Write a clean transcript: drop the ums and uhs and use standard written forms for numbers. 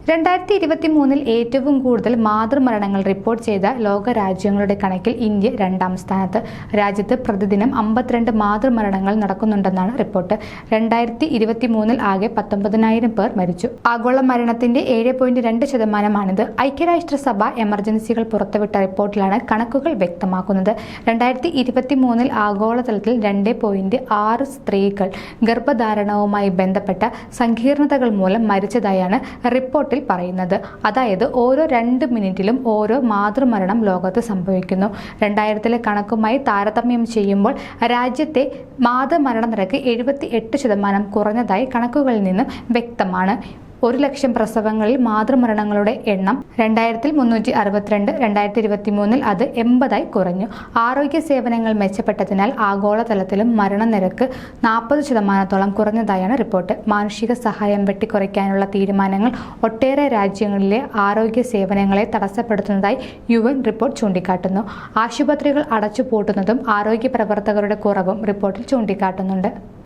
2023 ഏറ്റവും കൂടുതൽ മാതൃമരണങ്ങൾ റിപ്പോർട്ട് ചെയ്ത ലോകരാജ്യങ്ങളുടെ കണക്കിൽ ഇന്ത്യ രണ്ടാം സ്ഥാനത്ത്. രാജ്യത്ത് പ്രതിദിനം 52 മാതൃമരണങ്ങൾ നടക്കുന്നുണ്ടെന്നാണ് റിപ്പോർട്ട്. 2023 ആകെ 19,000 പേർ മരിച്ചു. ആഗോള മരണത്തിന്റെ 7.2%. ഐക്യരാഷ്ട്രസഭ എമർജൻസികൾ പുറത്തുവിട്ട റിപ്പോർട്ടിലാണ് കണക്കുകൾ വ്യക്തമാക്കുന്നത്. 2023 ആഗോളതലത്തിൽ 2.6 സ്ത്രീകൾ ഗർഭധാരണവുമായി ബന്ധപ്പെട്ട സങ്കീർണതകൾ മൂലം മരിച്ചതായാണ് റിപ്പോർട്ടിൽ പറയുന്നത്. അതായത് ഓരോ 2 മിനിറ്റിലും ഓരോ മാതൃമരണം ലോകത്ത് സംഭവിക്കുന്നു. 2000 കണക്കുമായി താരതമ്യം ചെയ്യുമ്പോൾ രാജ്യത്തെ മാതൃമരണ നിരക്ക് 78% കുറഞ്ഞതായി കണക്കുകളിൽ നിന്നും വ്യക്തമാണ്. 1,00,000 പ്രസവങ്ങളിൽ മാതൃമരണങ്ങളുടെ എണ്ണം 2362, 2023 അത് 80 കുറഞ്ഞു. ആരോഗ്യ സേവനങ്ങൾ മെച്ചപ്പെട്ടതിനാൽ ആഗോളതലത്തിലും മരണനിരക്ക് 40% കുറഞ്ഞതായാണ് റിപ്പോർട്ട്. മാനുഷിക സഹായം വെട്ടിക്കുറയ്ക്കാനുള്ള തീരുമാനങ്ങൾ ഒട്ടേറെ രാജ്യങ്ങളിലെ ആരോഗ്യ സേവനങ്ങളെ തടസ്സപ്പെടുത്തുന്നതായി UN റിപ്പോർട്ട് ചൂണ്ടിക്കാട്ടുന്നു. ആശുപത്രികൾ അടച്ചുപൂട്ടുന്നതും ആരോഗ്യ പ്രവർത്തകരുടെ കുറവും റിപ്പോർട്ടിൽ ചൂണ്ടിക്കാട്ടുന്നുണ്ട്.